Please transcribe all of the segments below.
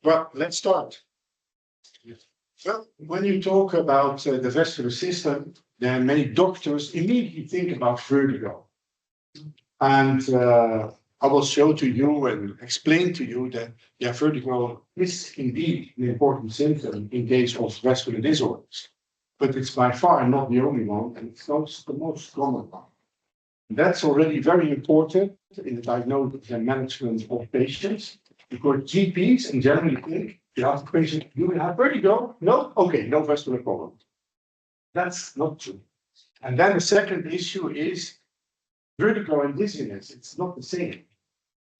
Well, let's start. Well, when you talk about the vestibular system, then many doctors immediately think about vertigo. And I will show to you and explain to you that vertigo is indeed an important symptom in case of vascular disorders. But it's by far not the only one, and it's not the most common one. That's already very important in the diagnosis and management of patients, because GPs in general think, you ask the patient, do you have vertigo? No? Okay, no vascular problem. That's not true. And then the second issue is vertigo and dizziness. It's not the same.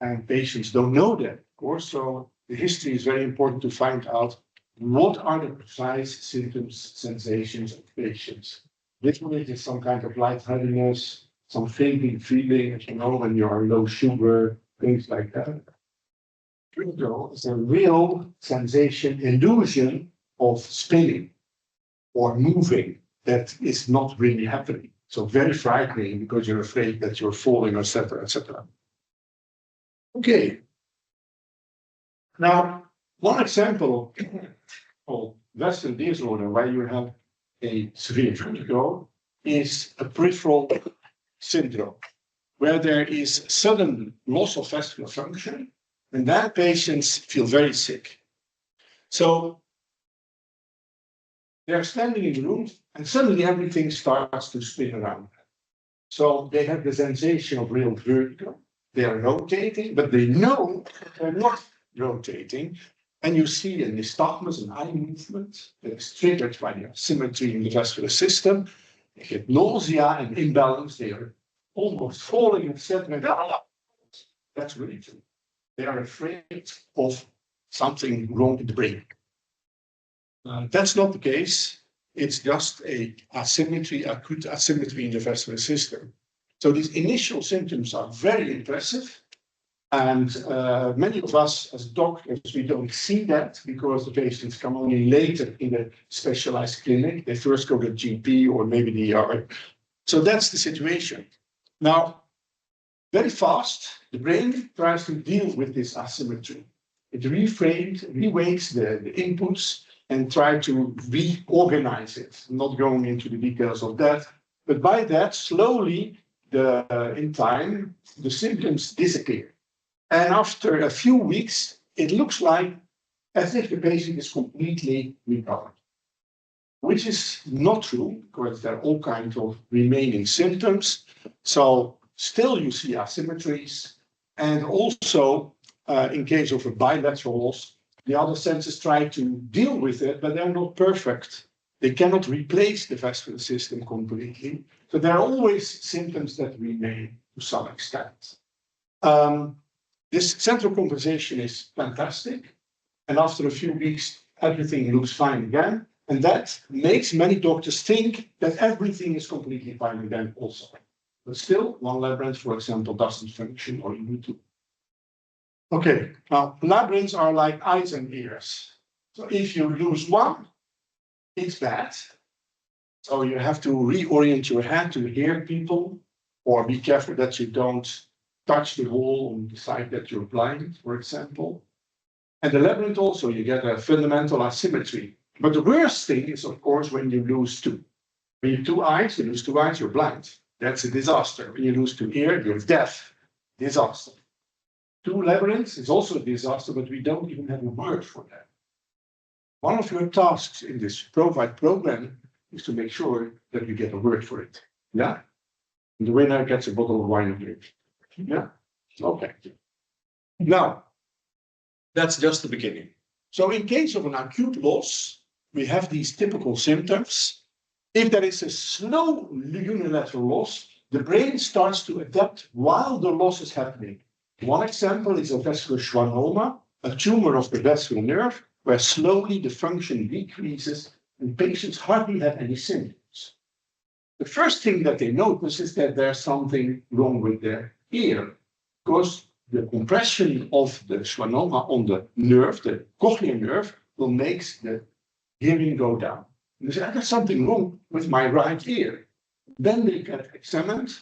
And patients don't know that, of course. So the history is very important to find out what are the precise symptoms, sensations of patients. Literally, it is some kind of lightheadedness, some fainting feeling, as you know, when you are low sugar, things like that. Vertigo is a real sensation, illusion of spinning or moving that is not really happening. So very frightening because you're afraid that you're falling, etc., etc. Okay. Now, one example of vascular disorder where you have a severe vertigo is a peripheral syndrome, where there is sudden loss of vascular function, and then patients feel very sick. So they're standing in the room, and suddenly everything starts to spin around. So they have the sensation of real vertigo. They are rotating, but they know they're not rotating. And you see a nystagmus, an eye movement that is triggered by the asymmetry in the vascular system. They get nausea and imbalance. They are almost falling, etc. That's really true. They are afraid of something wrong in the brain. That's not the case. It's just a asymmetry, acute asymmetry in the vascular system. So these initial symptoms are very impressive. And many of us as doctors, we don't see that because the patients come only later in the specialized clinic. They first go to GP or maybe the ER. So that's the situation. Now, very fast, the brain tries to deal with this asymmetry. It reweights the inputs and try to reorganize it. I'm not going into the details of that, but by that, slowly, in time, the symptoms disappear. And after a few weeks, it looks like as if the patient is completely recovered, which is not true because there are all kinds of remaining symptoms. So still you see asymmetries, and also in case of a bilateral loss, the other senses try to deal with it, but they're not perfect. They cannot replace the vascular system completely. So there are always symptoms that remain to some extent. This central compensation is fantastic. And after a few weeks, everything looks fine again. And that makes many doctors think that everything is completely fine again also. But still, one labyrinth, for example, doesn't function or you need to. Okay, now labyrinths are like eyes and ears. So if you lose one, it's bad. So you have to reorient your head to hear people, or be careful that you don't touch the wall and decide that you're blind, for example. And the labyrinth also, you get a fundamental asymmetry. But the worst thing is, of course, when you lose two. When you have two eyes, you lose two eyes, you're blind. That's a disaster. When you lose two ears, you're deaf. Disaster. Two labyrinths is also a disaster, but we don't even have a word for that. One of your tasks in this Provide program is to make sure that you get a word for it. Yeah? And the winner gets a bottle of wine and drink. Yeah? Okay. Now, that's just the beginning. So in case of an acute loss, we have these typical symptoms. If there is a slow unilateral loss, the brain starts to adapt while the loss is happening. One example is a vascular schwannoma, a tumor of the vascular nerve, where slowly the function decreases and patients hardly have any symptoms. The first thing that they notice is that there's something wrong with their ear, because the compression of the schwannoma on the nerve, the cochlear nerve, will make the hearing go down. And they say, there's something wrong with my right ear. Then they get examined,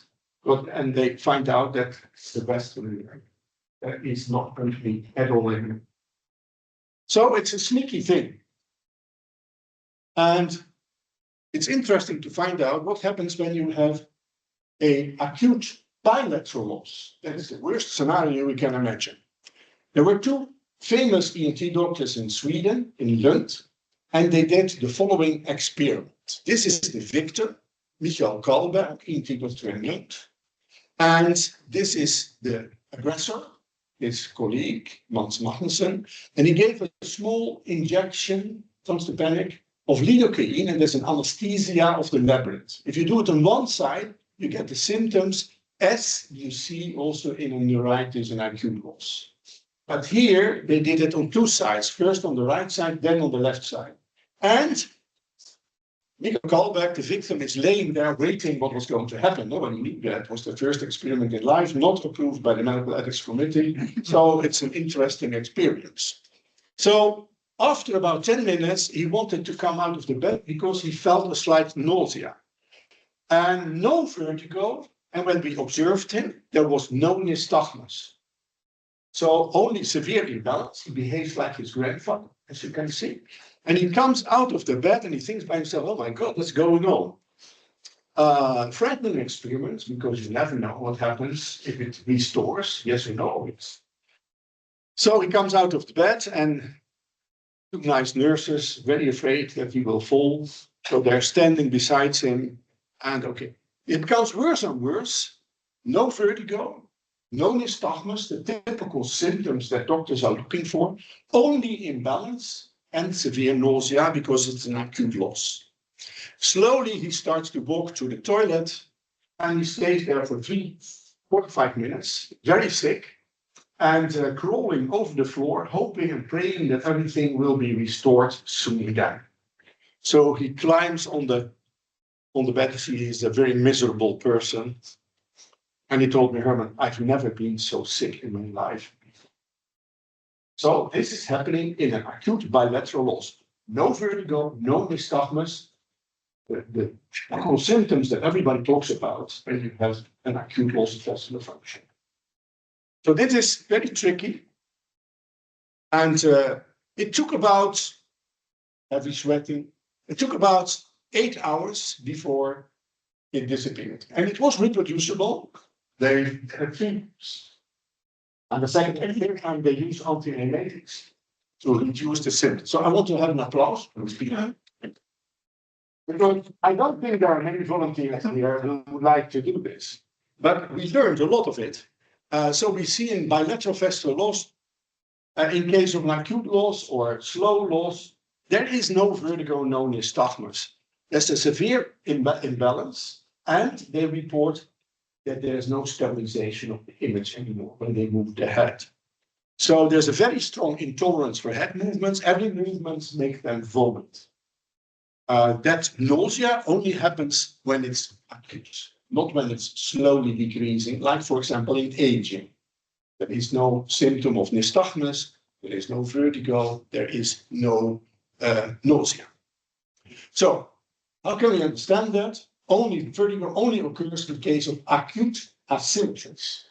and they find out that the vascular nerve is not complete at all. So it's a sneaky thing. And it's interesting to find out what happens when you have an acute bilateral loss. That is the worst scenario we can imagine. There were two famous ENT doctors in Sweden, in Lund, and they did the following experiment. This is the victim, Michael Karlberg, ENT doctor in Lund. And this is the aggressor, his colleague, Mans Magnussen. And he gave a small injection, don't panic, of lidocaine, and there's an anesthesia of the labyrinth. If you do it on one side, you get the symptoms as you see also in a neuritis and acute loss. But here, they did it on two sides, first on the right side, then on the left side. And Michael Karlberg, the victim, is laying there waiting what was going to happen. Nobody knew that. It was the first experiment in life, not approved by the Medical Ethics Committee. So it's an interesting experience. So after about 10 minutes, he wanted to come out of the bed because he felt a slight nausea and no vertigo. And when we observed him, there was no nystagmus. So only severe imbalance. He behaves like his grandfather, as you can see. And he comes out of the bed and he thinks by himself, oh my God, what's going on? Frightening experiments, because you never know what happens if it restores, yes or no. So he comes out of the bed and two nice nurses, very afraid that he will fall. So they're standing beside him and okay. It becomes worse and worse. No vertigo, no nystagmus, the typical symptoms that doctors are looking for, only imbalance and severe nausea because it's an acute loss. Slowly, he starts to walk to the toilet and he stays there for 45 minutes, very sick, and crawling over the floor, hoping and praying that everything will be restored soon again. So he climbs on the bed. He is a very miserable person. And he told me, Herman, I've never been so sick in my life. So this is happening in an acute bilateral loss. No vertigo, no nystagmus. The typical symptoms that everybody talks about when you have an acute loss of vascular function. So this is very tricky. And it took about, heavy sweating, it took about 8 hours before it disappeared. And it was reproducible. They had teams. And the second and third time they use anti-emetics to reduce the symptoms. So I want to have an applause for the speaker. Because I don't think there are many volunteers here who would like to do this. But we learned a lot of it. So we see in bilateral vascular loss, in case of an acute loss or slow loss, there is no vertigo, no nystagmus. There's a severe imbalance, and they report that there is no stabilization of the image anymore when they move the head. So there's a very strong intolerance for head movements. Every movement makes them vomit. That nausea only happens when it's acute, not when it's slowly decreasing, like, for example, in aging. There is no symptom of nystagmus, there is no vertigo, there is no nausea. So, how can we understand that? Vertigo only occurs in case of acute asymptoms.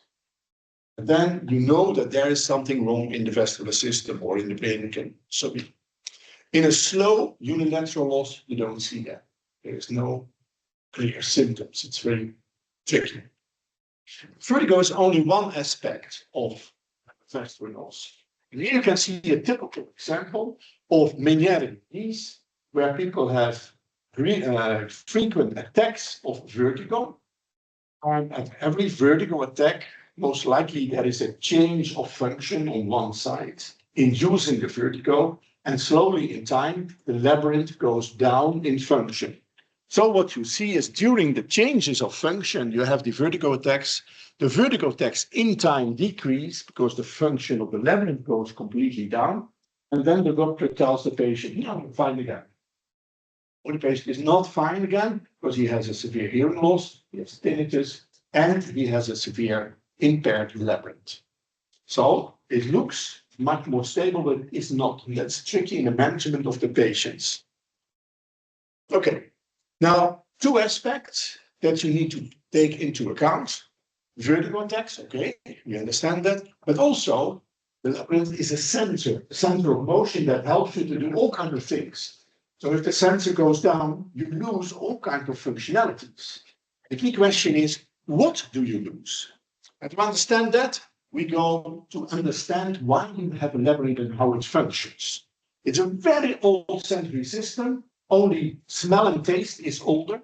And then you know that there is something wrong in the vascular system or in the brain. So in a slow unilateral loss, you don't see that. There is no clear symptoms. It's very tricky. Vertigo is only one aspect of vascular loss. And here you can see a typical example of Meniere disease, where people have frequent attacks of vertigo. And at every vertigo attack, most likely there is a change of function on one side, inducing the vertigo, and slowly in time, the labyrinth goes down in function. So what you see is during the changes of function, you have the vertigo attacks. The vertigo attacks in time decrease because the function of the labyrinth goes completely down. And then the doctor tells the patient, no, I'm fine again. Or the patient is not fine again because he has a severe hearing loss, he has tinnitus, and he has a severe impaired labyrinth. So it looks much more stable, but it's not. That's tricky in the management of the patients. Okay, now two aspects that you need to take into account. Vertigo attacks, okay, we understand that, but also The labyrinth is a center of motion that helps you to do all kinds of things. So if the sensor goes down, you lose all kinds of functionalities. The key question is, what do you lose? And to understand that, we go to understand why you have a labyrinth and how it functions. It's a very old sensory system, only smell and taste is older.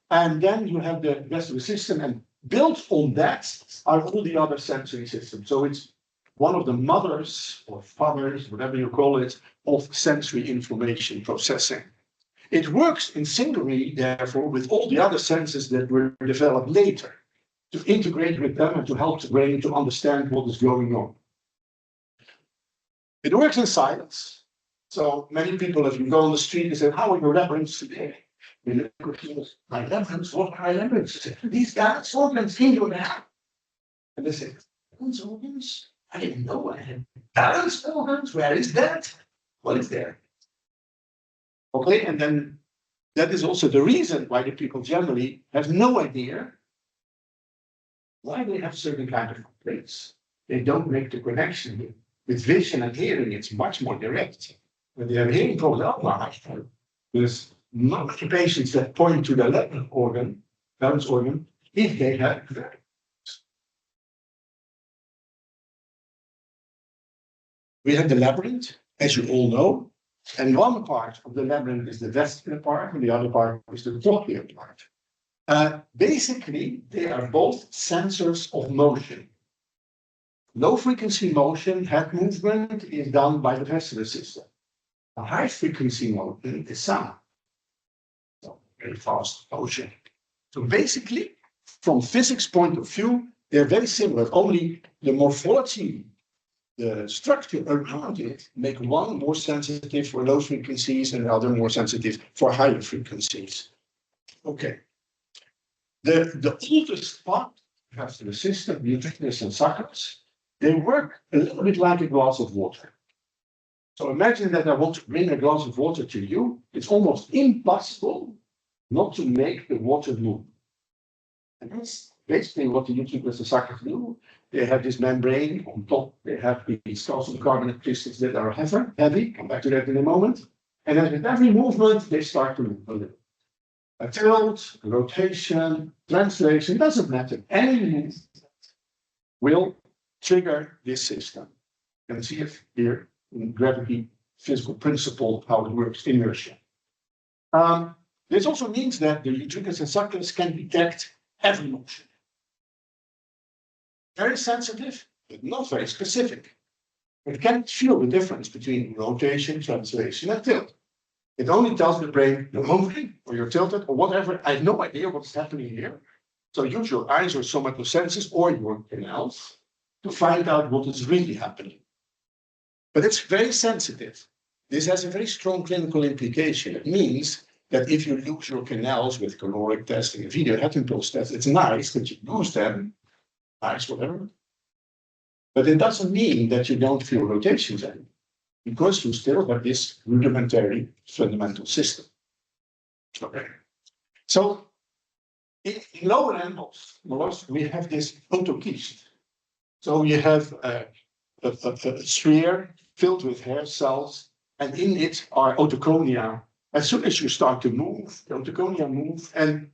And then you have the vestibular system, and built on that are all the other sensory systems. So it's one of the mothers or fathers, whatever you call it, of sensory information processing. It works in synchrony, therefore, with all the other senses that were developed later, to integrate with them and to help the brain to understand what is going on. It works in silence. So many people, if you go on the street and say, how are your labyrinths today? My labyrinths, what are labyrinths? These guys, organs in your head. And they say, balance organs? I didn't know I had balance organs. Where is that? Well, it's there. Okay, and then that is also the reason why the people generally have no idea why they have certain kind of complaints. They don't make the connection with vision and hearing. It's much more direct. When they have a hearing problem, there's not many patients that point to the balance organ, if they have that. We have the labyrinth, as you all know, and one part of the labyrinth is the vestibular part, and the other part is the cochlear part. Basically, they are both sensors of motion. Low frequency motion, head movement, is done by the vestibular system. A high frequency motion is sound. So very fast motion. So basically, from physics point of view, they're very similar. Only the morphology, the structure around it, make one more sensitive for low frequencies and the other more sensitive for higher frequencies. Okay. The oldest part of the system, the ubiquitous and suckers, they work a little bit like a glass of water. So imagine that I want to bring a glass of water to you. It's almost impossible not to make the water move. And that's basically what the ubiquitous and suckers do. They have this membrane on top. They have these calcium carbonate crystals that are heavy. Come back to that in a moment. And then with every movement, they start to move a little. A tilt, a rotation, translation, doesn't matter. Any movement will trigger this system. You can see it here in gravity physical principle, how it works, inertia. This also means that the ubiquitous and suckers can detect every motion. Very sensitive, but not very specific. It can't feel the difference between rotation, translation, and tilt. It only tells the brain you're moving or you're tilted or whatever. I have no idea what's happening here. So use your eyes or somatosenses or your canals to find out what is really happening. But it's very sensitive. This has a very strong clinical implication. It means that if you lose your canals with caloric testing and video head impulse test, it's nice that you lose them, nice, whatever. But it doesn't mean that you don't feel rotations anymore, because you still have this rudimentary fundamental system. Okay. So in lower animals, we have this autokist. So you have a sphere filled with hair cells, and in it are autoconia. As soon as you start to move, the autoconia move, and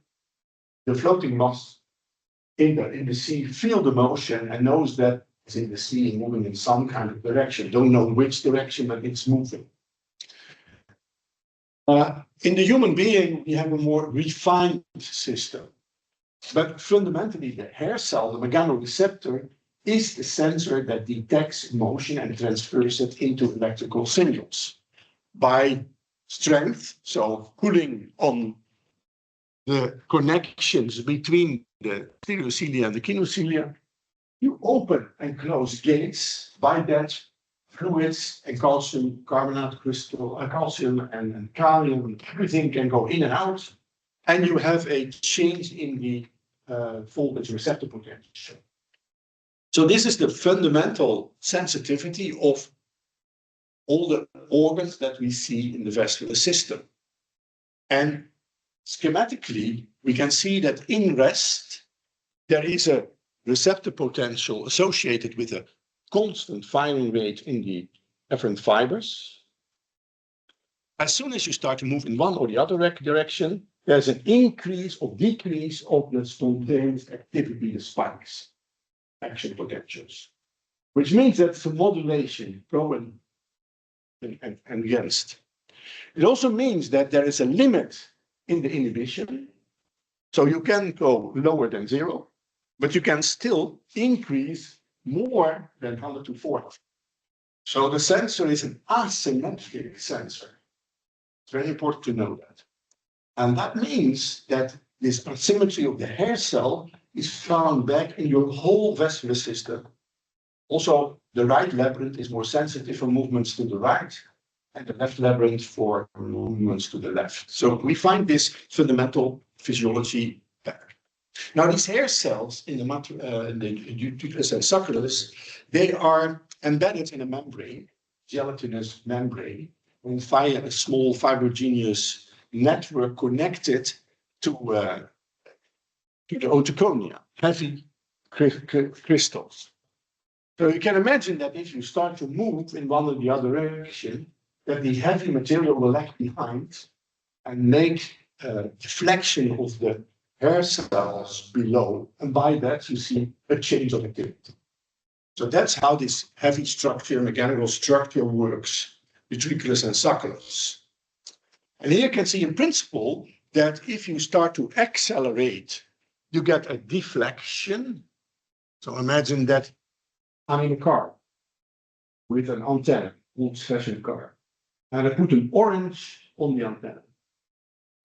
the floating mass in the sea feel the motion and knows that it's in the sea moving in some kind of direction. Don't know which direction, but it's moving. In the human being, we have a more refined system. But fundamentally, the hair cell, the mechanoreceptor, is the sensor that detects motion and transfers it into electrical signals. By strength, so pulling on the connections between the stereocilia and the kinocilia, you open and close gates. By that, fluids and calcium carbonate crystal, calcium and kalium, everything can go in and out, and you have a change in the voltage receptor potential. So this is the fundamental sensitivity of all the organs that we see in the vestibular system. And schematically, we can see that in rest, there is a receptor potential associated with a constant firing rate in the efferent fibers. As soon as you start to move in one or the other direction, there's an increase or decrease of the spontaneous activity, the spikes, action potentials, which means that's a modulation, pro and against. It also means that there is a limit in the inhibition. So you can go lower than 0, but you can still increase more than 100 to 40. So the sensor is an asymmetric sensor. It's very important to know that. And that means that this asymmetry of the hair cell is found back in your whole vascular system. Also, the right labyrinth is more sensitive for movements to the right, and the left labyrinth for movements to the left. So we find this fundamental physiology there. Now, these hair cells in the uterus and succulus, they are embedded in a membrane, gelatinous membrane, and via a small fibrogenous network connected to the otoconia, heavy crystals. So you can imagine that if you start to move in one or the other direction, that the heavy material will lag behind and make deflection of the hair cells below. And by that, you see a change of activity. So that's how this heavy structure, mechanical structure works, utriculus and succulus. And here you can see in principle that if you start to accelerate, you get a deflection. So imagine that I'm in a car with an antenna, old-fashioned car, and I put an orange on the antenna,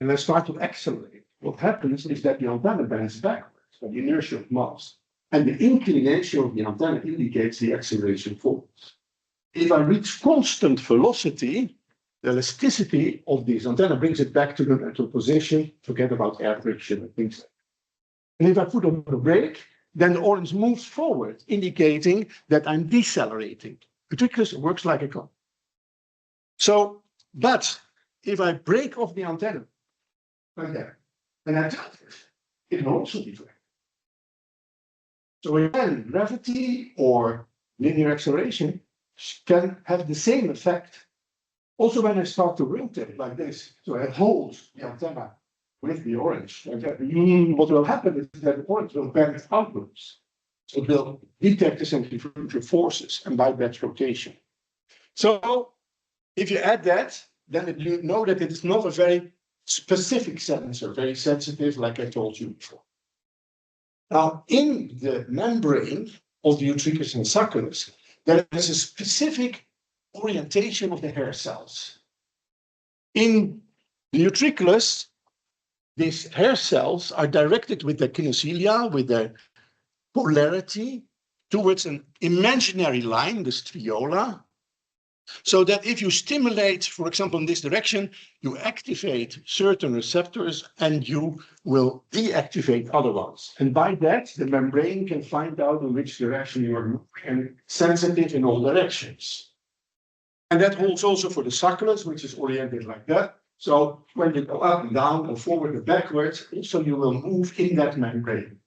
and I start to accelerate. What happens is that the antenna bends backwards by the inertia of mass, and the inclination of the antenna indicates the acceleration forwards. If I reach constant velocity, the elasticity of this antenna brings it back to the neutral position. Forget about air friction and things like that. And if I put on the brake, then the orange moves forward, indicating that I'm decelerating. Utriculus works like a car. So, but if I break off the antenna, like that, and I tilt it will also deflect. So again, gravity or linear acceleration can have the same effect. Also, when I start to rotate like this, so I hold the antenna with the orange, like that, what will happen is that the orange will bend outwards. So it will detect the centrifugal forces and by that rotation. So if you add that, then you know that it is not a very specific sensor, very sensitive, like I told you before. Now, in the membrane of the utriculus and succulus, there is a specific orientation of the hair cells. In the utriculus, these hair cells are directed with their kinocilia, with their polarity, towards an imaginary line, the striola, so that if you stimulate, for example, in this direction, you activate certain receptors and you will deactivate other ones. And by that, the membrane can find out in which direction you are moving and sensitive in all directions. And that holds also for the succulus, which is oriented like that. So when you go up and down or forward and backwards, also you will move in that membrane.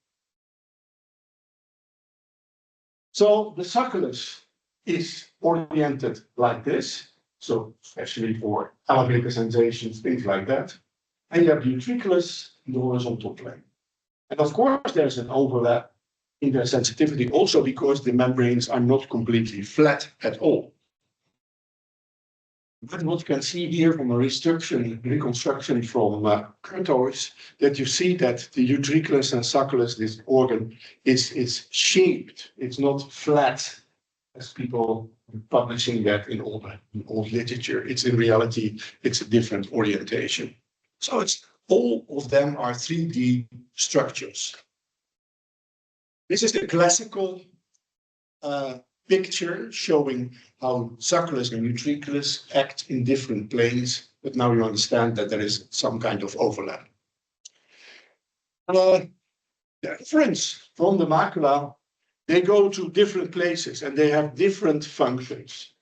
So the succulus is oriented like this, so especially for elevator sensations, things like that. And you have the utriculus in the horizontal plane. And of course, there's an overlap in their sensitivity also because the membranes are not completely flat at all. But what you can see here from a reconstruction from Kurtois, that you see that the utriculus and succulus, this organ, is shaped. It's not flat, as people are publishing that in old literature. It's in reality, it's a different orientation. So it's all of them are 3D structures. This is the classical picture showing how succulus and utriculus act in different planes, but now you understand that there is some kind of overlap. The efferents from the macula, they go to different places and they have different functions.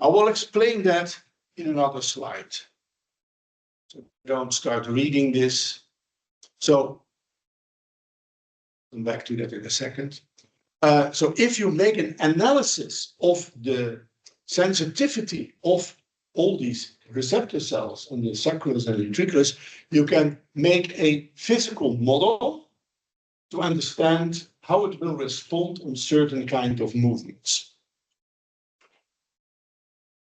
I will explain that in another slide. So don't start reading this. So come back to that in a second. So if you make an analysis of the sensitivity of all these receptor cells on the sucralose and utriculus, you can make a physical model to understand how it will respond on certain kind of movements.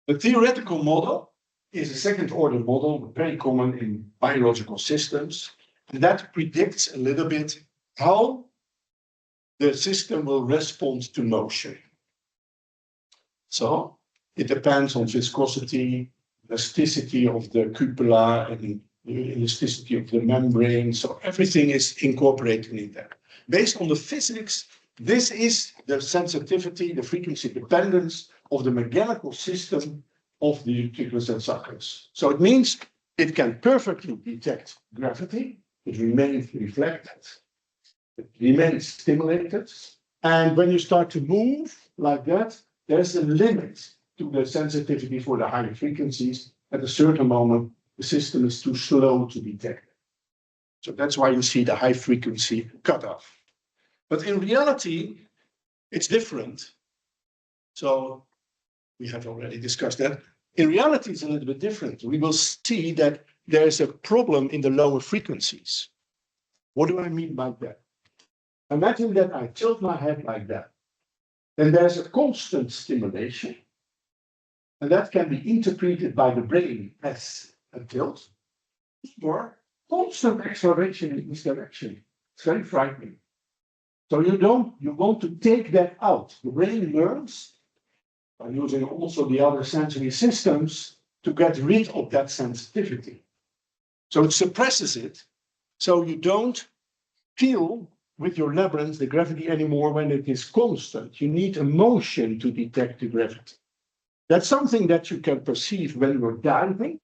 The theoretical model is a second-order model, very common in biological systems, and that predicts a little bit how the system will respond to motion. So it depends on viscosity, elasticity of the cupola, and the elasticity of the membrane. So everything is incorporated in there. Based on the physics, this is the sensitivity, the frequency dependence of the mechanical system of the utriculus and sucralose. So it means it can perfectly detect gravity, it remains reflected, it remains stimulated. And when you start to move like that, there's a limit to the sensitivity for the higher frequencies. At a certain moment, the system is too slow to detect it. So that's why you see the high frequency cutoff. But in reality, it's different. So we have already discussed that. In reality, it's a little bit different. We will see that there's a problem in the lower frequencies. What do I mean by that? Imagine that I tilt my head like that. Then there's a constant stimulation. And that can be interpreted by the brain as a tilt or constant acceleration in this direction. It's very frightening. So you want to take that out. The brain learns by using also the other sensory systems to get rid of that sensitivity. So it suppresses it, so you don't feel with your labyrinth the gravity anymore when it is constant. You need a motion to detect the gravity. That's something that you can perceive when you're diving.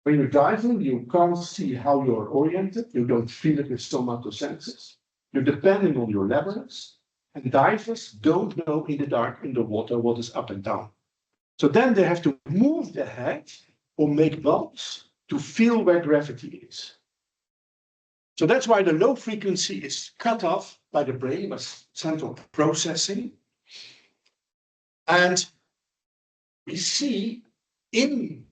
When you're diving, you can't see how you're oriented. You don't feel it with somatosenses. You're depending on your labyrinth. And divers don't know in the dark, in the water, what is up and down. So then they have to move the head or make bumps to feel where gravity is. So that's why the low frequency is cut off by the brain, by central processing. And we see in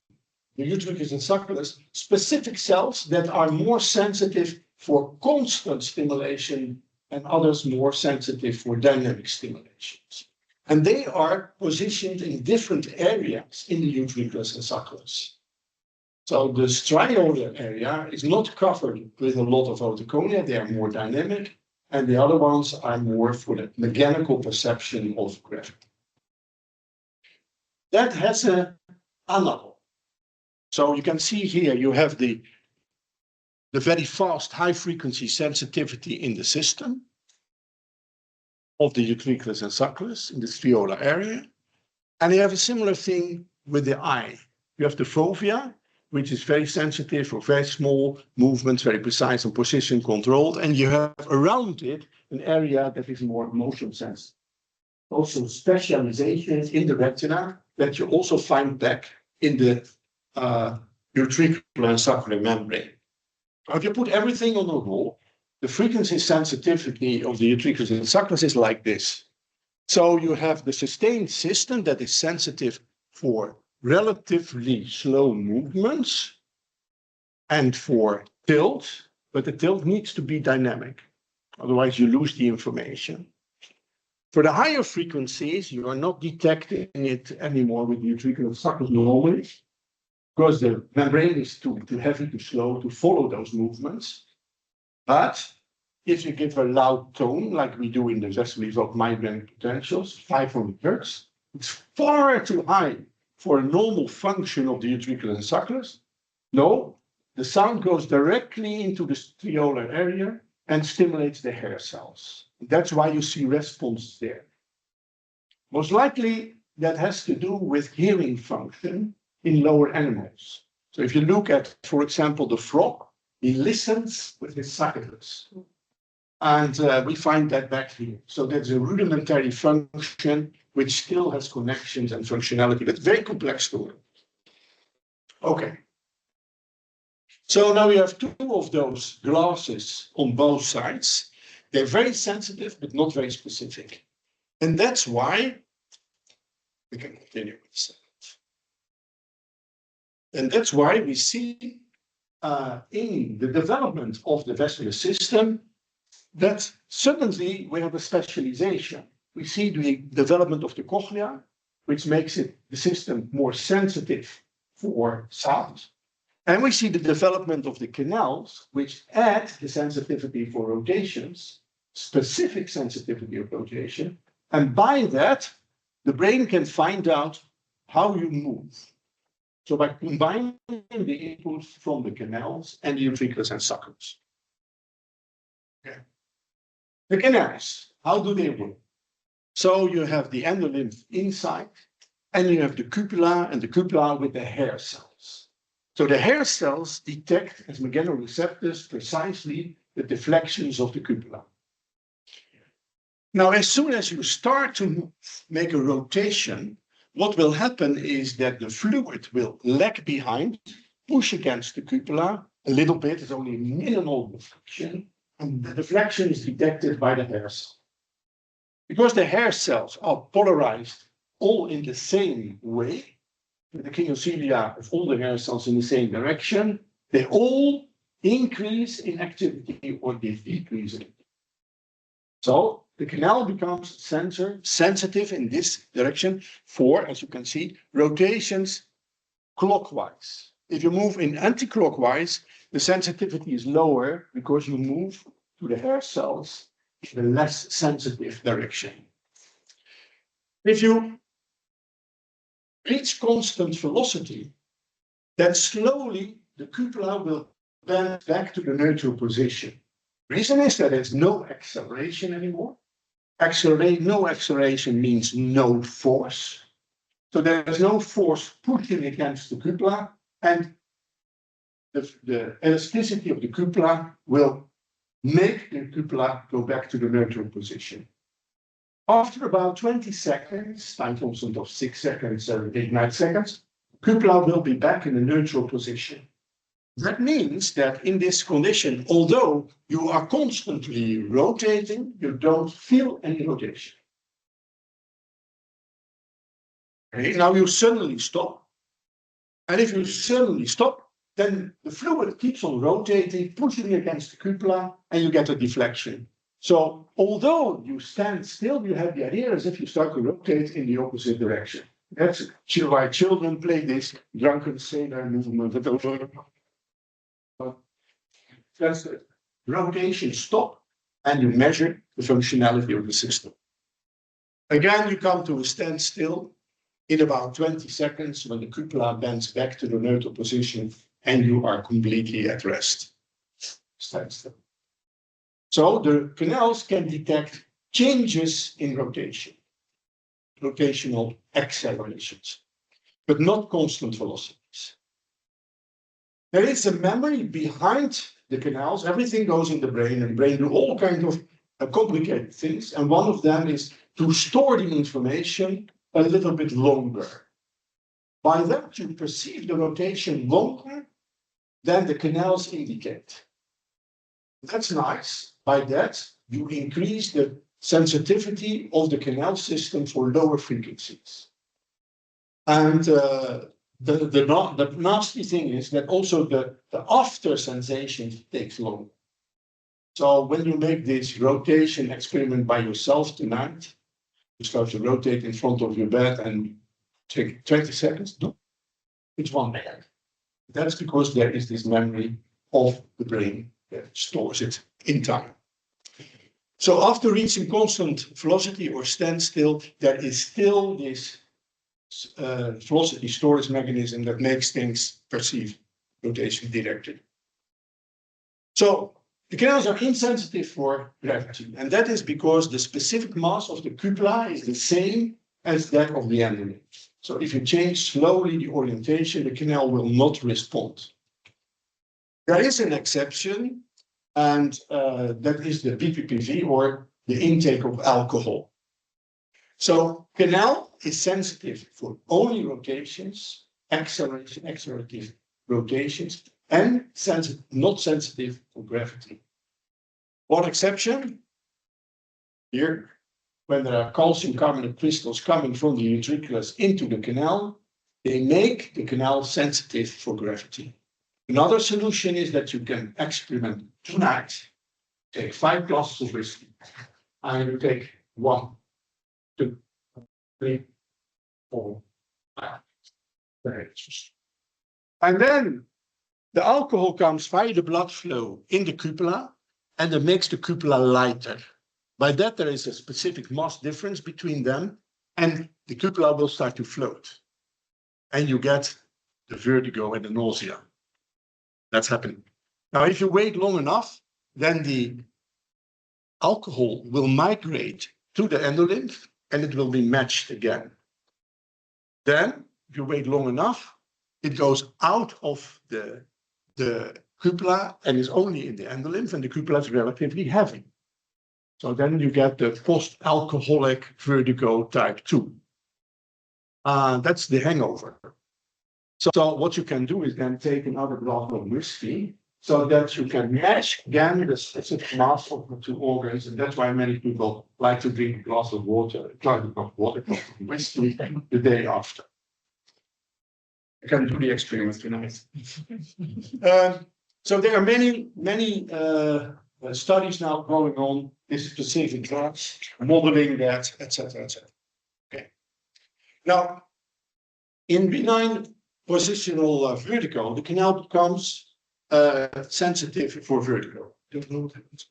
the utriculus and sucralose specific cells that are more sensitive for constant stimulation and others more sensitive for dynamic stimulations. And they are positioned in different areas in the utriculus and sucralose. So the striatal area is not covered with a lot of otoconia, they are more dynamic, and the other ones are more for the mechanical perception of gravity. That has an analog. So you can see here you have the very fast high frequency sensitivity in the system of the utriculus and sucralose in the striatal area. And you have a similar thing with the eye. You have the fovea, which is very sensitive for very small movements, very precise and position controlled. And you have around it an area that is more motion sensitive. Also specializations in the retina that you also find back in the utricular and sucralose membrane. If you put everything on a roll, the frequency sensitivity of the utriculus and sucralose is like this. So you have the sustained system that is sensitive for relatively slow movements and for tilt, but the tilt needs to be dynamic. Otherwise, you lose the information. For the higher frequencies, you are not detecting it anymore with the utricular and sucralose normally, because the membrane is too heavy, too slow to follow those movements. But if you give a loud tone, like we do in the vestibular migraine potentials, 500 Hertz, it's far too high for a normal function of the utriculus and sucralose. No, the sound goes directly into the striatal area and stimulates the hair cells. That's why you see response there. Most likely, that has to do with hearing function in lower animals. So if you look at, for example, the frog, he listens with his succulus. And we find that back here. So that's a rudimentary function which still has connections and functionality, but very complex story. Okay. So now we have two of those glasses on both sides. They're very sensitive, but not very specific. And that's why we can continue with this. And that's why we see in the development of the vascular system that suddenly we have a specialization. We see the development of the cochlea, which makes the system more sensitive for sound. And we see the development of the canals, which add the sensitivity for rotations, specific sensitivity of rotation. And by that, the brain can find out how you move. So by combining the inputs from the canals and the ventricles and suckers. Okay. The canals, how do they work? So you have the endolymph inside, and you have the cupula, and the cupula with the hair cells. So the hair cells detect as mechanoreceptors precisely the deflections of the cupula. Now, as soon as you start to make a rotation, what will happen is that the fluid will lag behind, push against the cupula a little bit, it's only minimal deflection, and the deflection is detected by the hair cell. Because the hair cells are polarized all in the same way, the kiniocelia of all the hair cells in the same direction, they all increase in activity or decrease in activity. So the canal becomes sensitive in this direction for, as you can see, rotations clockwise. If you move in anti-clockwise, the sensitivity is lower because you move to the hair cells in the less sensitive direction. If you reach constant velocity, then slowly the cupula will bend back to the neutral position. The reason is that there's no acceleration anymore. No acceleration means no force. So there's no force pushing against the cupula, and the elasticity of the cupula will make the cupula go back to the neutral position. After about 20 seconds, time constant of 6 seconds, 7, 8, 9 seconds, cupula will be back in the neutral position. That means that in this condition, although you are constantly rotating, you don't feel any rotation. Okay, now you suddenly stop. And if you suddenly stop, then the fluid keeps on rotating, pushing against the cupula, and you get a deflection. So although you stand still, you have the idea as if you start to rotate in the opposite direction. That's why children play this drunken sailor movement. That's the rotation stop, and you measure the functionality of the system. Again, you come to a standstill in about 20 seconds when the cupula bends back to the neutral position and you are completely at rest. Standstill. So the canals can detect changes in rotation, rotational accelerations, but not constant velocities. There is a memory behind the canals. Everything goes in the brain, and the brain do all kinds of complicated things. And one of them is to store the information a little bit longer. By that, you perceive the rotation longer than the canals indicate. That's nice. By that, you increase the sensitivity of the canal system for lower frequencies. And the nasty thing is that also the after sensation takes longer. So when you make this rotation experiment by yourself tonight, you start to rotate in front of your bed and take 20 seconds. No, it's 1 minute. That's because there is this memory of the brain that stores it in time. So after reaching constant velocity or standstill, there is still this velocity storage mechanism that makes things perceive rotation directly. So the canals are insensitive for gravity, and that is because the specific mass of the cupula is the same as that of the endolymph. So if you change slowly the orientation, the canal will not respond. There is an exception, and that is the PPPV, or the intake of alcohol. So canal is sensitive for only rotations, accelerative rotations, and not sensitive for gravity. One exception, here, when there are calcium carbonate crystals coming from the utriculus into the canal, they make the canal sensitive for gravity. Another solution is that you can experiment tonight. Take 5 glasses of whiskey, and you take 1, 2, 3, 4, 5. And then the alcohol comes via the blood flow in the cupula, and it makes the cupula lighter. By that, there is a specific mass difference between them, and the cupula will start to float. And you get the vertigo and the nausea. That's happening. Now, if you wait long enough, then the alcohol will migrate to the endolymph, and it will be matched again. Then, if you wait long enough, it goes out of the cupula and is only in the endolymph, and the cupula is relatively heavy. So then you get the post-alcoholic vertigo type 2. That's the hangover. So what you can do is then take another glass of whiskey so that you can match again the specific mass of the 2 organs. And that's why many people like to drink a glass of water, whiskey the day after. I can do the experiment tonight. So there are many studies now going on this specific drugs, modeling that, etc., etc. Okay. Now, in benign positional vertigo, the canal becomes sensitive for vertigo. Don't know what happens.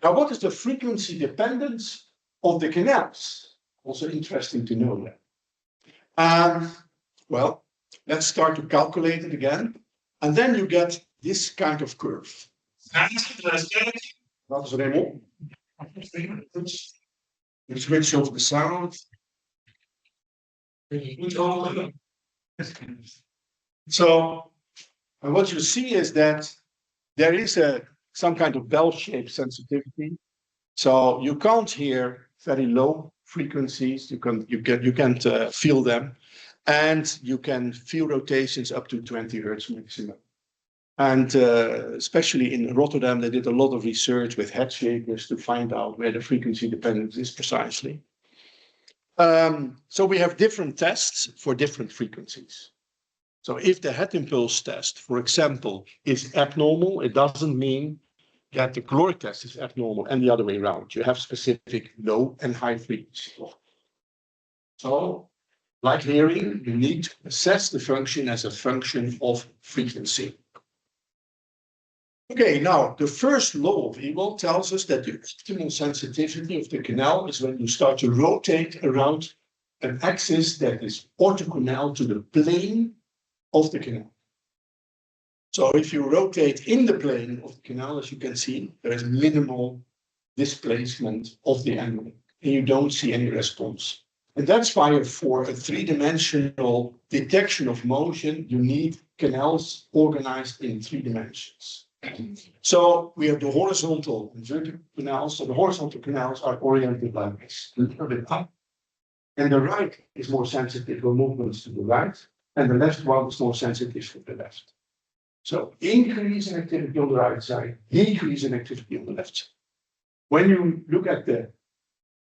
Now, what is the frequency dependence of the canals? Also interesting to know that. Well, let's start to calculate it again. And then you get this kind of curve. Dat is Raymond. We switch off the sound. So what you see is that there is some kind of bell-shaped sensitivity. So you can't hear very low frequencies. You can't feel them, and you can feel rotations up to 20 hertz maximum. And especially in Rotterdam, they did a lot of research with head shakers to find out where the frequency dependence is precisely. So we have different tests for different frequencies. So if the head impulse test, for example, is abnormal, it doesn't mean that the caloric test is abnormal and the other way around. You have specific low and high frequency. So, like hearing, you need to assess the function as a function of frequency. Okay, now the first law of Ewald tells us that the optimal sensitivity of the canal is when you start to rotate around an axis that is orthogonal to the plane of the canal. So if you rotate in the plane of the canal, as you can see, there is minimal displacement of the envelope, and you don't see any response. And that's why for a 3-dimensional detection of motion, you need canals organized in 3 dimensions. So we have the horizontal and vertical canals. So the horizontal canals are oriented like this, a little bit up. And the right is more sensitive for movements to the right, and the left one is more sensitive to the left. So increase in activity on the right side, decrease in activity on the left side. When you look at the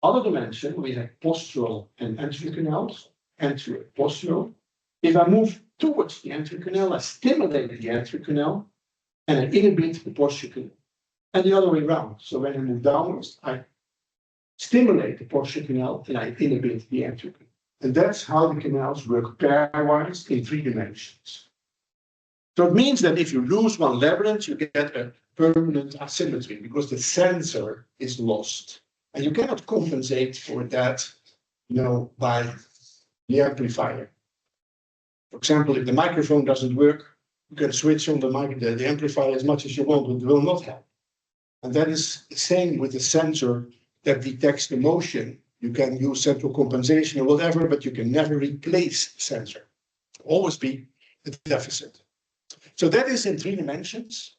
other dimension, we have postural and anterior canals, anterior postural. If I move towards the anterior canal, I stimulate the anterior canal, and I inhibit the posterior canal. And the other way around. So when I move downwards, I stimulate the posterior canal and I inhibit the anterior canal. And that's how the canals work pairwise in 3 dimensions. So it means that if you lose one labyrinth, you get a permanent asymmetry because the sensor is lost. And you cannot compensate for that, by the amplifier. For example, if the microphone doesn't work, you can switch on the amplifier as much as you want, but it will not help. And that is the same with the sensor that detects the motion. You can use central compensation or whatever, but you can never replace the sensor. Always be a deficit. So that is in 3 dimensions.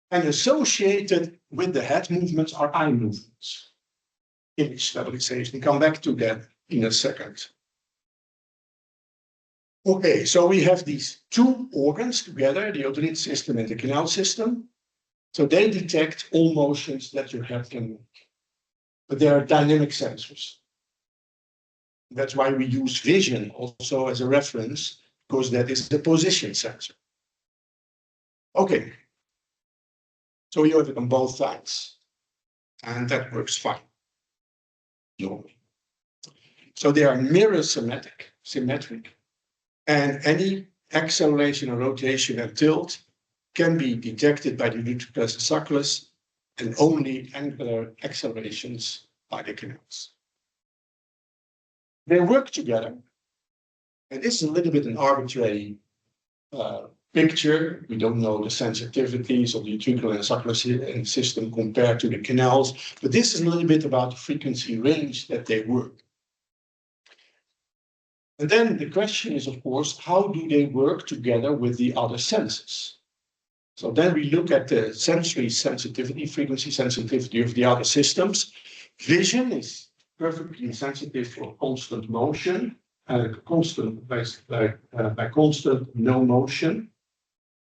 And associated with the head movements are eye movements. Image stabilization. Come back to that in a second. Okay, so we have these 2 organs together, the otolith system and the canal system. So they detect all motions that your head can make. but they are dynamic sensors. That's why we use vision also as a reference, because that is the position sensor. Okay, so you have it on both sides, and that works fine. Normally. So they are mirror symmetric, and any acceleration or rotation and tilt can be detected by the nucleus and succulus, and only angular accelerations by the canals. They work together, and this is a little bit an arbitrary picture. We don't know the sensitivities of the utricular and succular system compared to the canals, but this is a little bit about the frequency range that they work. And then the question is, of course, how do they work together with the other senses? So then we look at the sensory sensitivity, frequency sensitivity of the other systems. Vision is perfectly sensitive for constant motion, constant by constant no motion.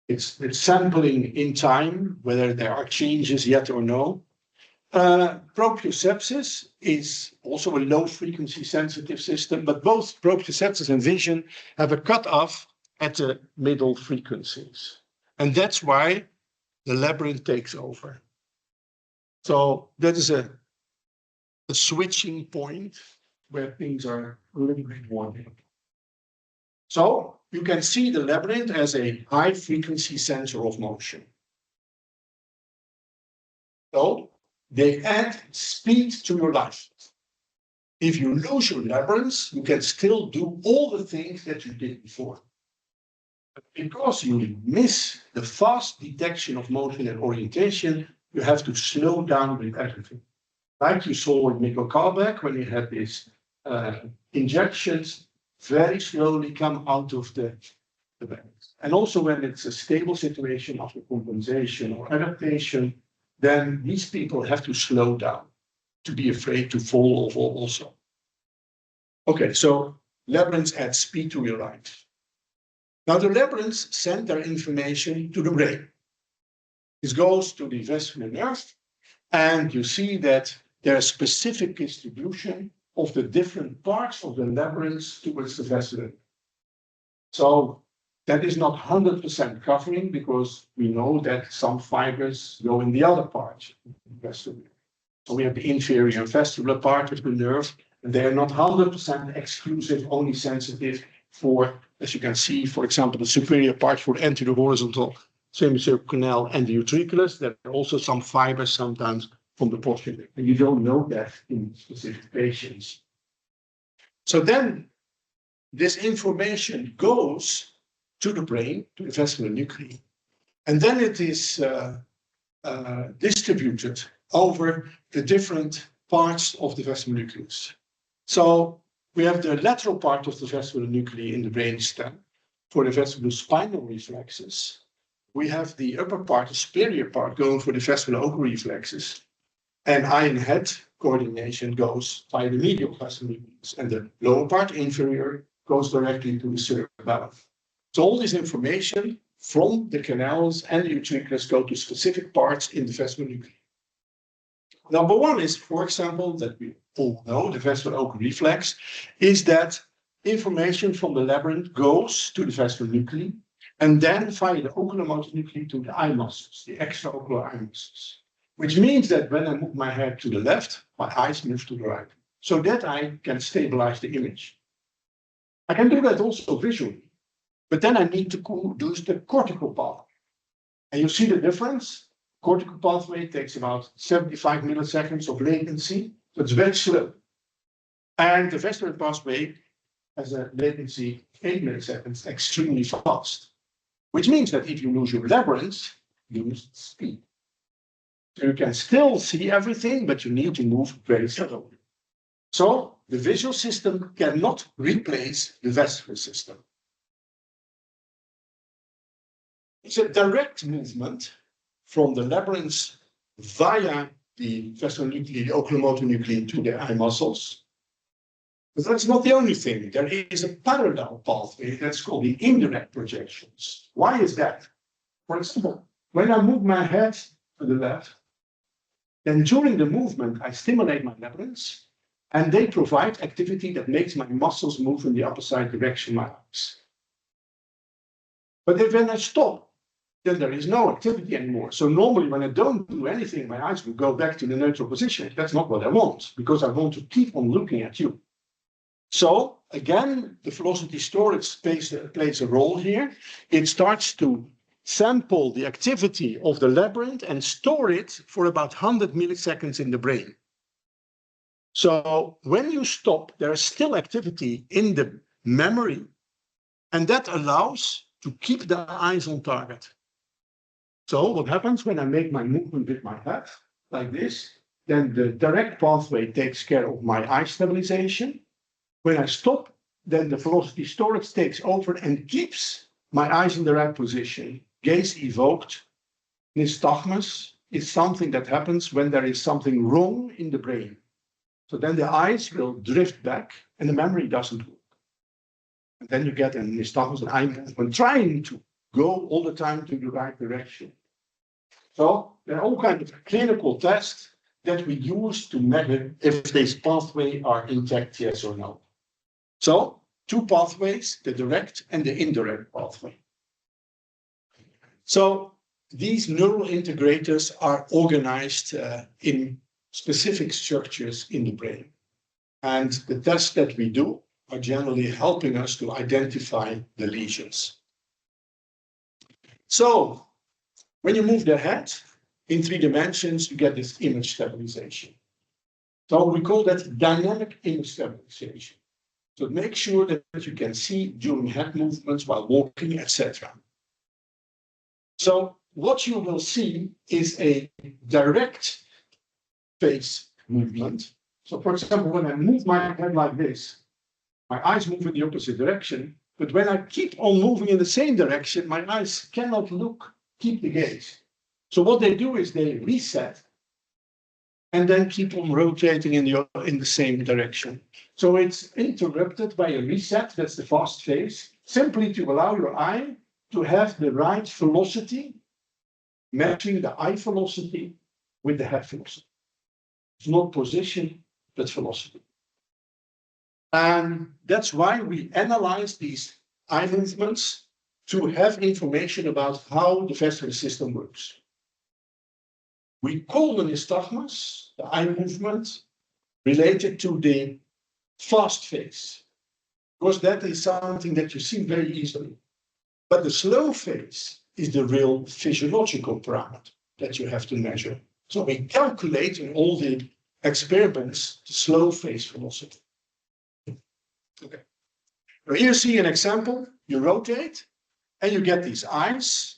It's sampling in time, whether there are changes yet or no. Proprioceptus is also a low frequency sensitive system, but both proprioceptus and vision have a cutoff at the middle frequencies. And that's why the labyrinth takes over. So that is a switching point where things are a little bit more difficult. So you can see the labyrinth as a high frequency sensor of motion. So they add speed to your life. If you lose your labyrinth, you can still do all the things that you did before. But because you miss the fast detection of motion and orientation, you have to slow down with everything. Like you saw with Mikko Kalbeck when he had these injections very slowly come out of the banks. And also when it's a stable situation after compensation or adaptation, then these people have to slow down to be afraid to fall over also. Okay, so labyrinths add speed to your life. Now the labyrinths send their information to the brain. This goes to the vestibular nerve, and you see that there's specific distribution of the different parts of the labyrinths towards the vestibular. So that is not 100% covering, because we know that some fibers go in the other part of the vestibular. So we have the inferior vestibular part of the nerve, and they are not 100% exclusive, only sensitive for, as you can see, for example, the superior part for the anterior horizontal semicircular canal and the utriculus. There are also some fibers sometimes from the posterior, and you don't know that in specific patients. So then this information goes to the brain, to the vestibular nuclei, and then it is distributed over the different parts of the vestibular nucleus. So we have the lateral part of the vestibular nuclei in the brainstem for the vestibulospinal reflexes. We have the upper part, the superior part, going for the vestibular ocular reflexes, and eye and head coordination goes by the medial vestibular nucleus, and the lower part, inferior, goes directly to the cerebellum. So all this information from the canals and the utriculus go to specific parts in the vestibular nuclei. Number one is, for example, that we all know, the vestibular ocular reflex, is that information from the labyrinth goes to the vestibular nuclei, and then via the oculomotor nuclei to the eye muscles, the extraocular eye muscles. Which means that when I move my head to the left, my eyes move to the right, so that I can stabilize the image. I can do that also visually, but then I need to produce the cortical pathway. And you see the difference? Cortical pathway takes about 75 milliseconds of latency, so it's very slow. And the vestibular pathway has a latency of 8 milliseconds, extremely fast. Which means that if you lose your labyrinth, you lose speed. So you can still see everything, but you need to move very slowly. So the visual system cannot replace the vestibular system. It's a direct movement from the labyrinth via the vestibular nuclei, the oculomotor nuclei, to the eye muscles. But that's not the only thing. There is a parallel pathway that's called the indirect projections. Why is that? For example, when I move my head to the left, Then during the movement, I stimulate my labyrinths, and they provide activity that makes my muscles move in the opposite direction, my eyes. But if when I stop, then there is no activity anymore. So normally when I don't do anything, my eyes will go back to the neutral position. That's not what I want, because I want to keep on looking at you. So again, the velocity storage plays a role here. It starts to sample the activity of the labyrinth and store it for about 100 milliseconds in the brain. So when you stop, there is still activity in the memory, and that allows to keep the eyes on target. So what happens when I make my movement with my head, like this, then the direct pathway takes care of my eye stabilization. When I stop, then the velocity storage takes over and keeps my eyes in the right position. Gaze evoked nystagmus is something that happens when there is something wrong in the brain. So then the eyes will drift back and the memory doesn't work. And then you get a nystagmus, an eye movement, trying to go all the time to the right direction. So there are all kinds of clinical tests that we use to measure if these pathways are intact, yes or no. So two pathways, the direct and the indirect pathway. So these neural integrators are organized in specific structures in the brain. And the tests that we do are generally helping us to identify the lesions. So when you move the head in 3 dimensions, you get this image stabilization. So we call that dynamic image stabilization. So make sure that you can see during head movements while walking, etc. So what you will see is a direct face movement. So for example, when I move my head like this, my eyes move in the opposite direction, but when I keep on moving in the same direction, my eyes cannot keep the gaze. So what they do is they reset and then keep on rotating in the same direction. So it's interrupted by a reset, that's the fast phase, simply to allow your eye to have the right velocity, matching the eye velocity with the head velocity. It's not position, but velocity. And that's why we analyze these eye movements to have information about how the vascular system works. We call the nystagmus, the eye movement, related to the fast phase, because that is something that you see very easily. But the slow phase is the real physiological parameter that you have to measure. So we calculate in all the experiments the slow phase velocity. Okay. So here you see an example. You rotate and you get these eyes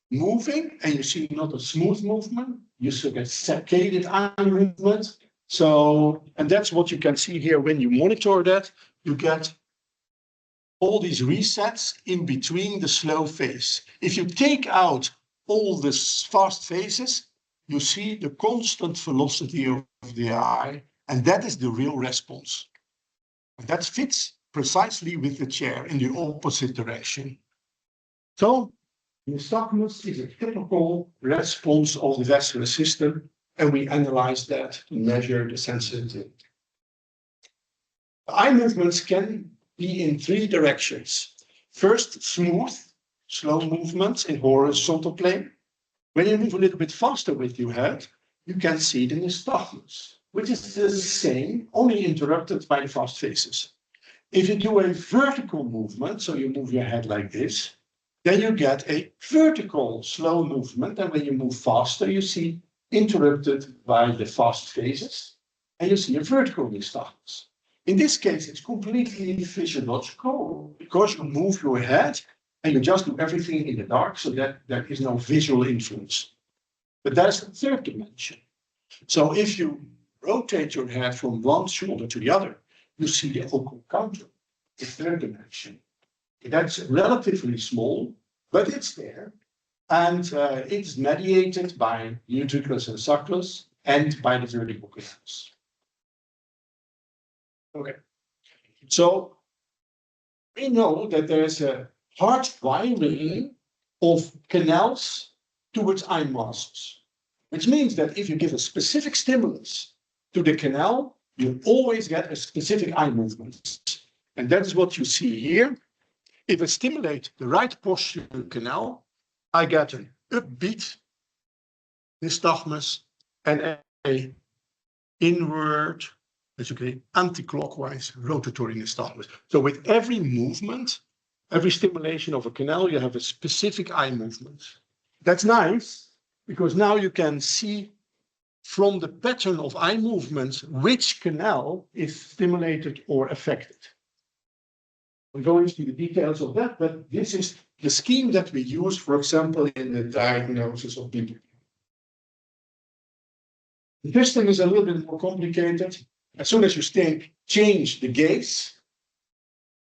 moving, and you see not a smooth movement, you see a saccaded eye movement. So, and that's what you can see here when you monitor that. You get all these resets in between the slow phase. If you take out all the fast phases, you see the constant velocity of the eye, and that is the real response. And that fits precisely with the chair in the opposite direction. So, nystagmus is a typical response of the vascular system, and we analyze that to measure the sensitivity. The eye movements can be in 3 directions. First, smooth, slow movements in horizontal plane. When you move a little bit faster with your head, you can see the nystagmus, which is the same, only interrupted by the fast phases. If you do a vertical movement, so you move your head like this, then you get a vertical slow movement, and when you move faster, you see interrupted by the fast phases, and you see a vertical nystagmus. In this case, it's completely physiological because you move your head and you just do everything in the dark, so that there is no visual influence. But there's a third dimension. So if you rotate your head from one shoulder to the other, you see the occult counter, the third dimension. That's relatively small, but it's there. And it's mediated by the utriculus and sulcus and by the vertical canals. Okay. So we know that there's a hard wiring of canals towards eye muscles. which means that if you give a specific stimulus to the canal, you always get a specific eye movement. And that is what you see here. If I stimulate the right posterior canal, I get an upbeat nystagmus and a inward, basically anti-clockwise rotatory nystagmus. So with every movement, every stimulation of a canal, you have a specific eye movement. That's nice, because now you can see from the pattern of eye movements which canal is stimulated or affected. We'll go into the details of that, but this is the scheme that we use, for example, in the diagnosis of people. The system is a little bit more complicated. As soon as you change the gaze,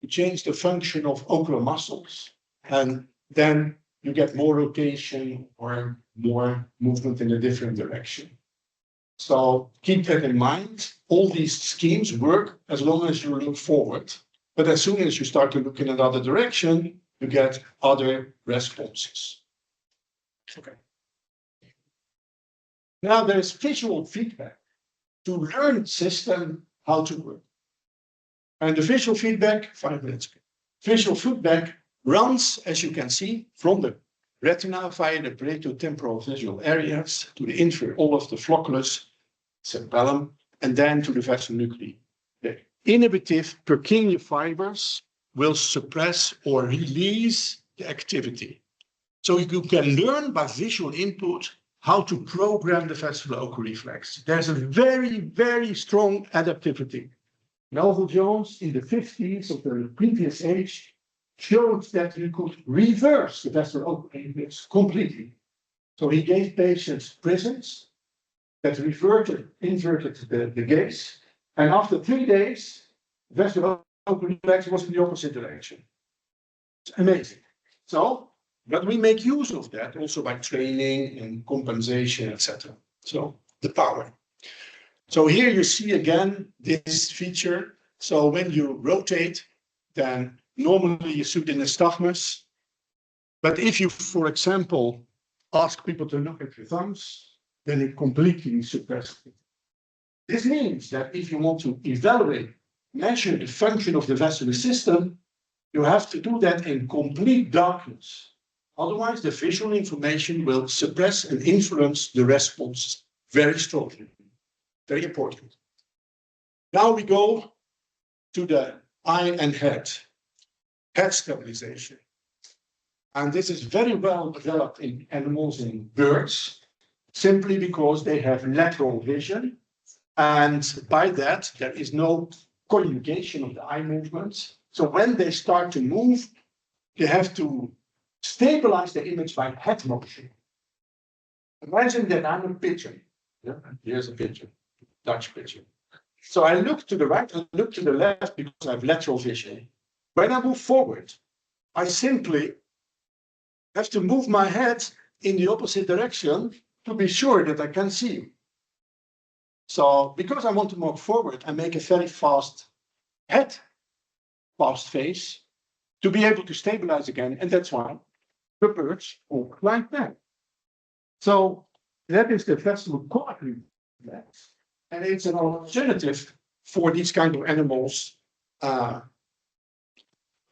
you change the function of ocular muscles, and then you get more rotation or more movement in a different direction. So keep that in mind. All these schemes work as long as you look forward. But as soon as you start to look in another direction, you get other responses. Okay. Now there's visual feedback to learn the system how to work. And the visual feedback, 5 minutes ago. Visual feedback runs, as you can see, from the retina via the parieto-temporal visual areas to the inferior all of the flocculus, cerebellum, and then to the vessel nuclei. The inhibitive Purkinje fibers will suppress or release the activity. So you can learn by visual input how to program the vestibular reflex. There's a very, very strong adaptivity. Melville Jones, in the 50s of the previous age, showed that you could reverse the vestibular reflex completely. So he gave patients prisms that inverted the gaze, and after 3 days, the vestibular reflex was in the opposite direction. It's amazing. So, but we make use of that also by training and compensation, etc. So the power. So here you see again this feature. So when you rotate, then normally you see the nystagmus. But if you, for example, ask people to look at your thumbs, then it completely suppresses it. This means that if you want to measure the function of the vascular system, you have to do that in complete darkness. Otherwise, the visual information will suppress and influence the response very strongly. Very important. Now we go to the eye and head stabilization. And this is very well developed in animals and birds, simply because they have lateral vision. And by that, there is no conjugation of the eye movements. So when they start to move, they have to stabilize the image by head motion. Imagine that I'm a pigeon. Yeah? Here's a pigeon, Dutch pigeon. So I look to the right and look to the left because I have lateral vision. When I move forward, I simply have to move my head in the opposite direction to be sure that I can see you. So because I want to move forward, I make a very fast head, fast face, to be able to stabilize again. And that's why the birds walk like that. So that is the vestibular colloquy reflex. And it's an alternative for these kind of animals.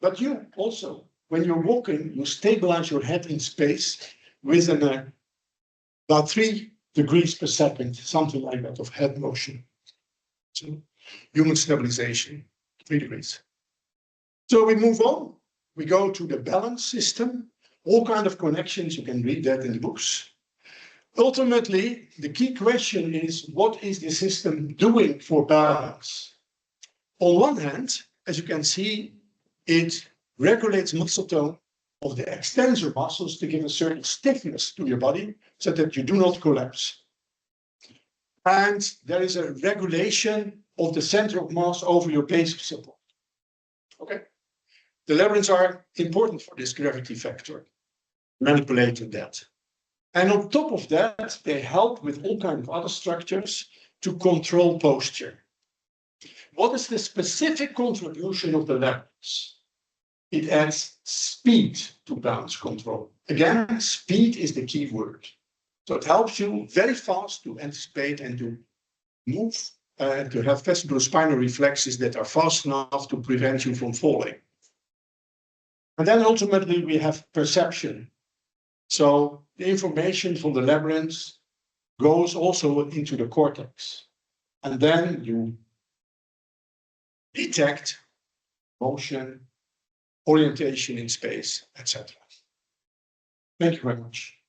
But you also, when you're walking, you stabilize your head in space with about 3 degrees per second, something like that, of head motion. So human stabilization, 3 degrees. So we move on. We go to the balance system. All kinds of connections, you can read that in the books. Ultimately, the key question is, what is the system doing for balance? On one hand, as you can see, it regulates muscle tone of the extensor muscles to give a certain stiffness to your body so that you do not collapse. And there is a regulation of the center of mass over your base of support. Okay? The labyrinths are important for this gravity factor, manipulating that. And on top of that, they help with all kinds of other structures to control posture. What is the specific contribution of the labyrinths? It adds speed to balance control. Again, speed is the key word. So it helps you very fast to anticipate and to move and to have vestibulospinal reflexes that are fast enough to prevent you from falling. And then ultimately we have perception. So the information from the labyrinth goes also into the cortex. And then you detect motion, orientation in space, etc. Thank you very much.